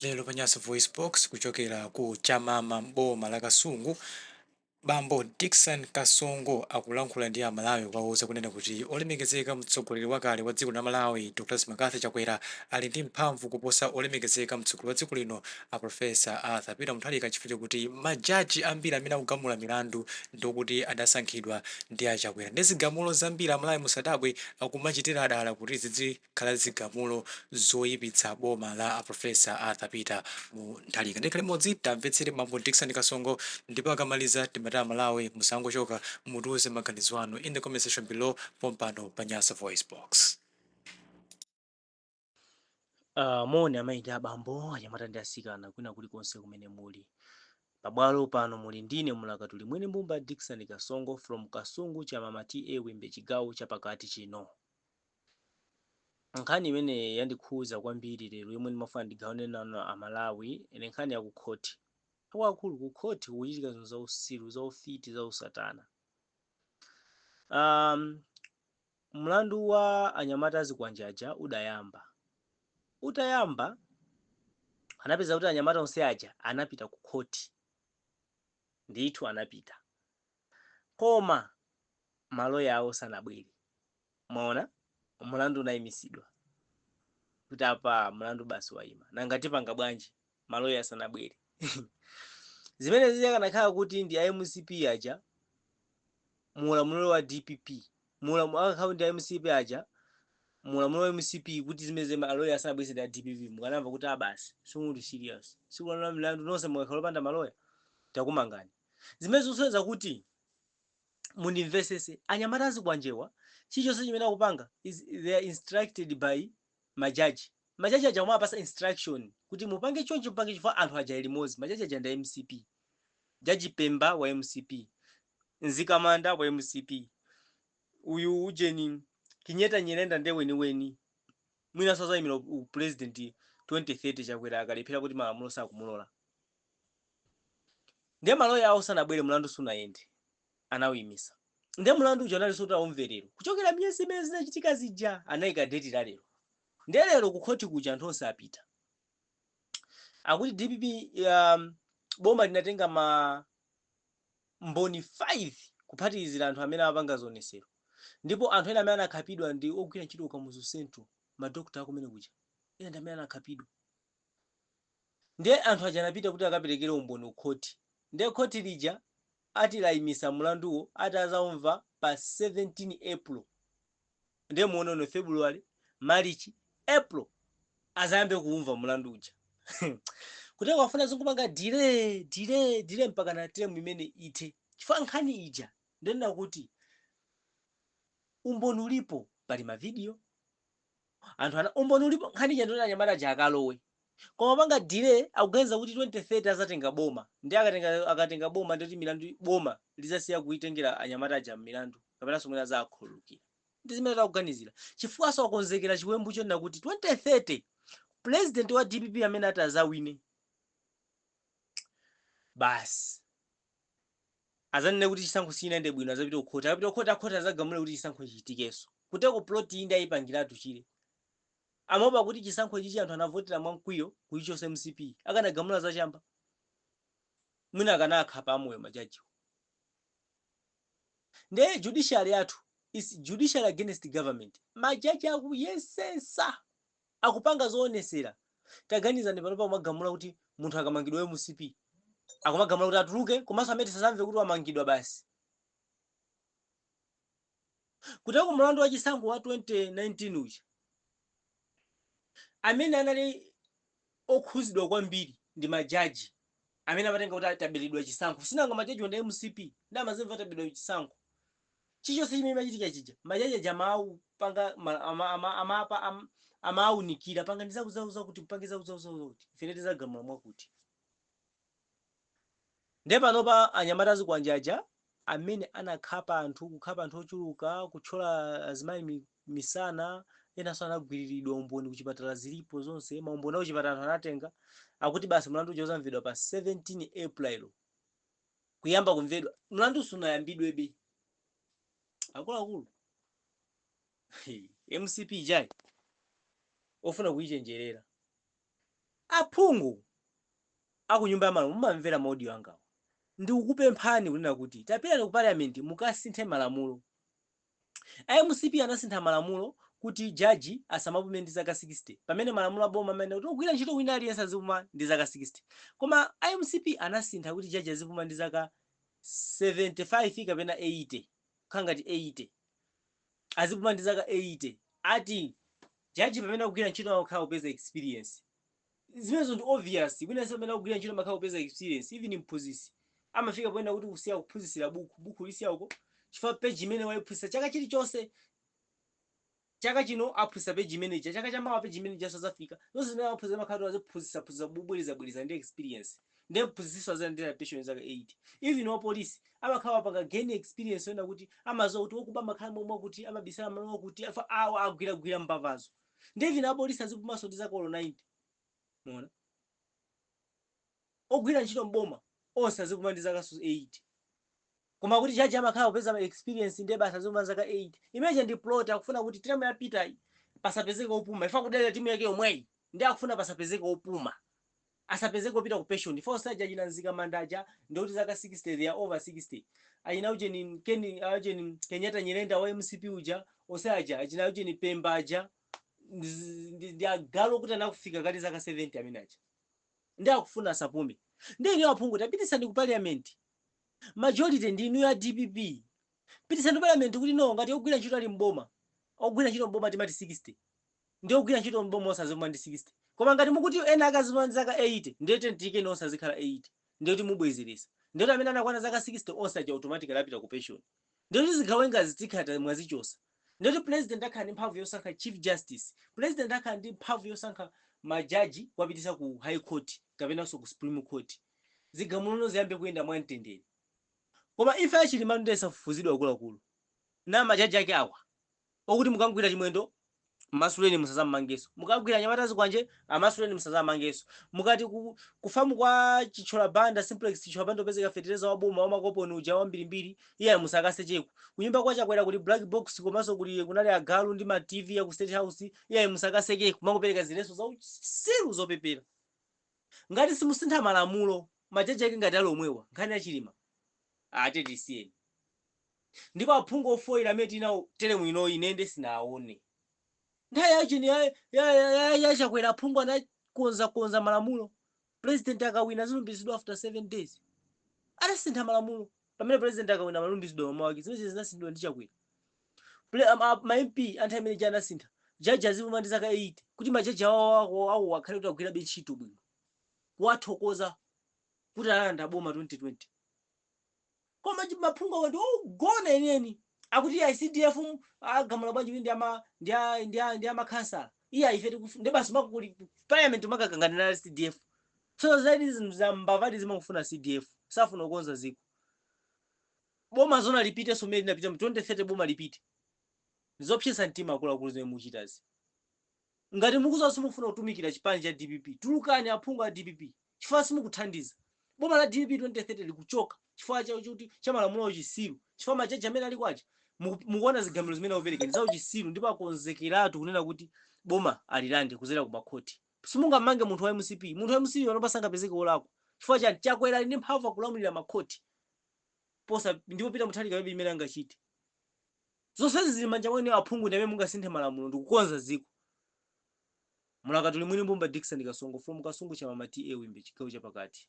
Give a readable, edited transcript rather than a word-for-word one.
Lero Panyaso Voice Box kuchokera ku Chamama boma la Kasungu, Bambo Dickson Kasongo akulankhula ndi Amalawi kwawuza kunena kuti olemekezeka mtsogoleri wakale wa dziko la Malawi Dr. Smakatha Chakwera ali ndi mphamvu kuposa olemekezeka mtsogoleri wa dziko lino a Profesa Arthur Peter Mutharika chifukwa chakuti majaji ambiri amene akugamula milandu ndokuti adasankhidwa ndi a Chakwera ndi zigamulo zambiri Amalawi musadabwe akumachitira adala kuti zizikhala zigamulo zoyipitsa boma la a Profesa Arthur Peter Mutharika. Ndikhale modzi tamvetsere Bambo Dickson Kasongo ndipo akamaliza timata Malawi musangochoka mutiuze maganizo anu in the comment section below pompano Panyaso Voice Box. Moni amayi abambo anyamata ndi asikana kwina kulikonse kumene muli. Pabwalo pano muli ndine Mulakatuli mwene mbumba Dickson Kasongo from Kasungu Chamama TA Wimbe chigawo chapakati chino. Nkhani imene yandikhuza kwambiri lero yomwe ndimafuna ndigawane nanu Amalawi ine nkhani ya ku khoti. Akulu ku khoti kuchitika zinthu za usiru za ufiti za usatana. Mlandu wa anyamata azikwanjaja utayamba anapeza kuti anyamata onse aja anapita ku khoti, ndithu anapita koma maloya awo sanabwere. Mwaona mlandu unayimisidwa kuti apa mlandu basi wayima nanga tipanga bwanji maloya sanabwere. Zimene zikanakhala kuti ndi MCP aja mulamuliro wa DPP akakhala ndi MCP aja mulamuliro wa MCP kuti zimene maloya sanabwere ndi DPP mukanamva kuti abasi simuti serious sikulana milandu nonse mwakhala opanda maloya takumangani. Zimene zosweza kuti mundimvesese anyamata azikwanjewa chilichonse chimene akupanga they are instructed by majaji aja amapasa instruction kuti mupange chonchi mupange chifukwa anthu aja limodzi. Majaji aja ndi MCP, Jaji Pemba wa MCP, Nzikamanda wa MCP, uyu ujeni Kinyeta Nyirenda nde weni mwina sasa imira president 2030 Chakwera akalephera kuti malamulo sakumulola. Ndiye maloya awo sanabwere mlandu sunayende anawimisa. Ndiye mlandu uja anali sutaumverero kuchokera miyezi imene zinachitika zija anayika date la lero. Ndiye lero ku khoti kuja anthu onse apita akuti DPP boma linatenga mboni 5 kuphatikizira anthu amene apanga zonesero, ndipo anthu ena amene anakhapidwa ndi ogwira ntchito Kamuzu Central madokta akumene kuja ena ndi amene anakhapidwa. Ndiye anthu aja anapita kuti akaperekere umboni ku khoti. Ndiye khoti lija ati layimisa mlanduwo ati azaumva pa 17 April. Ndiye muonono February, March, April azayambe kuumva mlandu uja. Kuti wafuna zingupanga delay mpaka na term imene ite. Chifukwa nkhani ija ndenda kuti umboni ulipo pali ma video. Anthu umboni ulipo nkhani ija ndona anyamata aja akalowe. Koma panga delay akuganiza kuti 2030 azatenga boma. Ndi akatenga boma ndoti milandu boma lizasiya kuitengera anyamata aja milandu kapena somwe azakhululukira. Ndi zimene takuganizira. Chifukwa sakonzekera chiwembu chonena kuti 2030 president wa DPP amene atazawine basi azanene kuti chisankho sinaende bwino azapita kukhoti apita kukhoti azagamule kuti chisankho chichitikeso kuteko ploti inde ayipangiratu chile amopa kuti chisankho ichi anthu anavotera mwamkwiyo kuichonse MCP akanagamula zachamba mwina akanakha pamoyo majajiwo. Ndiye judiciary yathu is judicial against government. Majaji akuyesesa akupanga zoonesera. Taganiza ndi panopa magamula kuti munthu akamangidwa MCP akumagamula kuti atuluke komanso amene sasamve kuti wamangidwa basi. Kuteko mlandu wa chisankho wa 2019 uja amene anali okhuzidwa kwambiri ndi majaji amene amatenga kuti atabiridwa chisankho sinanga majaji ndi MCP ndi amazimva atabiridwa chisankho. Chichonse chimene machitika chija majaji aja panga amaunikira panga ndizakuzauza kuti kupangiza kuzauza kuti ifene tizagamula mwakuti. Ndiye panopa anyamata azikwanjaja amene anakhapa anthu ochuluka kuchola azimayi misana enanso anagwiriridwa umboni kuchipatala zilipo zonse maumboni awo chipatala anthu anatenga akuti basi mlandu uja uzamvedwa pa 17 April kuyamba kumvedwa mlandu sunayambidwebe. Akuluakulu MCP jai ofuna kuichenjerera Aphungu aku nyumba ya malamulo mumamvera maaudio angawo. Ndikukupemphani kunena kuti tapitani ku parliament mukasinthe malamulo. IMCP anasintha malamulo kuti jaji asamapume ndi zaka 60 pamene malamulo aboma amene kuti ugwira ntchito wina aliyense azipuma ndi zaka 60. Koma IMCP anasintha kuti jaji azipuma ndi zaka 75 kapena 80 khangati 80 azipuma ndi zaka 80 ati jaji pamene akugwira ntchito akukhala kupeza experience. Zimenezo ndi obvious kwinanso pamene akugwira ntchito amakhala kupeza experience even mphunzitsi amafika poyenda kuti kusiya kuphunzitsira buku lisiya uko chifukwa peji imene wayiphunzitsa chaka chilichonse chaka chino aphunzitsa peji imeneja chaka chamawa peji imeneja sazafika zonse zimene aphunzitsa amakhala aziphunzitsa bubwiriza ndi experience ndi mphunzitsi azalandira pension zaka 80. Even wapolisi amakhala apanga gain experience yona kuti amazowa kuti wokuba makhala momwe kuti amabisala malo kuti awa agwira mbavazo. Ndi even apolisi azipumanso ndi zaka 90. Mona ogwira ntchito mboma onse azipuma ndi zaka 80. Koma kuti jaji amakhala kupeza experience ndi basa azipuma zaka 80. Imagine ndi plot akufuna kuti timu yapita pasapezeke opuma ifa kudalira timu yake yomweyi ndi akufuna pasapezeke opuma asapezeke opita ku pension. Ifa osaja jinanzika mandaja ndoti zaka 60 they are over 60. Ayina ujeni Kenyatta Nyirenda wa MCP uja osaja ajina ujeni Pemba aja ndi agalo kuti anakufika kati zaka 70 amenaja ndi akufuna asapume. Ndi ine aphungu tapitisani ku parliament majority ndi inu ya DPP pitisani ku parliament kuti no ngati ogwira ntchito ali mboma ogwira ntchito mboma timati 60 ndi ogwira ntchito mboma osazipuma ndi 60. Koma ngati mukuti ena akazipuma ndi zaka 80 ndiyete ntike nonse azikhala 80 ndiyoti mubwezeresa ndiyoti amene anakwana zaka 60 onse aja automatically apita ku pension ndiyoti zigawenga zitikata mwazichosa. Ndiyoti president akhala ndi mphamvu yosankha chief justice, president akhala ndi mphamvu yosankha majaji wapitisa ku high court kapenanso ku supreme court. Zigamulo ziyambe kuyenda mwamtendere. Koma ife achilima ndi esafufuzidwa akuluakulu na majaji ake awa okuti mukangwira chimwendo masuleni musazamangeso, mukagwira nyamatazi kwanje amasuleni musazamangeso, mukati kufamu kwa chichola banda simplex chichola banda opezeka fertilizer waboma wamakoponi uja wambirimbiri iye musakase cheko kunyumba kwa chakwera kuti black box komanso kuti kunali agalu ndi ma TV ya ku state house iye musakase cheko kumangopereka zileso za siru zopepera. Ngati simusintha malamulo majaji ake ngati alomwewa nkhani achilima ate tisiyeni. Ndipo aphungu ofoira amene tinawo tere mwino inende sinaone nthawi yachini yachakwera aphungu anakonza malamulo. President akawina zilumbisidwa after 7 days atasintha malamulo. Pamene president akawina malumbisidwa omawaki zimene zinasindwa ndi chakwera. Ma MP anthu amene ja anasintha jaji azipuma ndi zaka 80 kuti majaji awo akhale kuti agwira ntchito bwino kuwathokoza kuti analanda boma 2020. Koma maphungu awo ndi ogona yeniyeni akuti ICDF agamula bwanji ndi amakhansala iya ife ndi basi makuli parliament makakanganira CDF. So zaidi zambavadi zimangofuna CDF safuna kukonza ziko. Boma zona lipite so meli napita mu 2030 boma lipite. Nizopyesa mtima akuluakulu zimene muchitazi. Ngati mukuza simufuna kutumikira chipani cha DPP tulukani aphungu a DPP chifukwa simukuthandiza. Boma la DPP 2030 likuchoka chifukwa cha malamulo chisiru chifukwa majaji amene ali kwacha mukuona zigamulo zimene akupereka ndi zawo chisiru ndipo akonzekeratu kunena kuti boma alilande kuzera ku makhoti. Simungamange munthu wa MCP wanopasanga pezeke olako chifukwa cha chakwera ndi mphamvu akulamulira makhoti posa ndipo pita muthalika pepe imene angachite. Zonsezi zili manja mwene aphungu ndi amene mungasinthe malamulo ndikukonza ziko. Mulakatuli mwini Mbumba Dickson Kasongo from Kasungu cha Mama TA Wimbe chigawo cha Pakati.